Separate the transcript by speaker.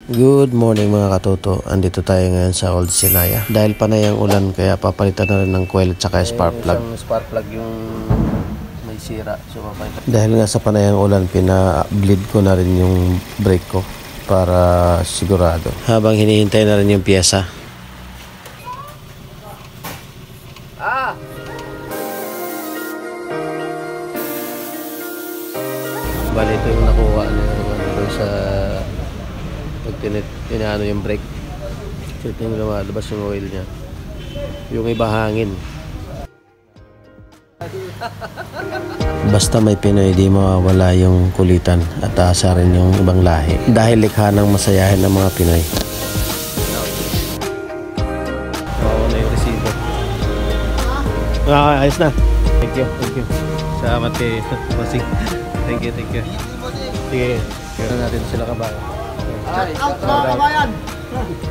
Speaker 1: Good morning mga katoto. Andito tayo ngayon sa Old Sinaya. Dahil panay ang ulan kaya papalitan na rin ng coil at saka spark plug. Isang spark plug yung may sira. So, dahil nga sa panay ang ulan, pina-bleed ko na rin yung brake ko para sigurado. Habang hinihintay na rin yung pyesa. Bali ito yung nakuha na sa pag tinano yung brake. So ito yung lumalabas yung oil nya. Yung iba hangin. Basta may Pinoy, di mawawala yung kulitan at asa rin yung ibang lahi. Dahil likha ng masayahin ng mga Pinoy. Oo na yung resibo. Ayos na. Thank you. Salamat kay Bossing. Thank you. Sige. Kaya natin sila kabayan.
Speaker 2: Shout out mga kabayan!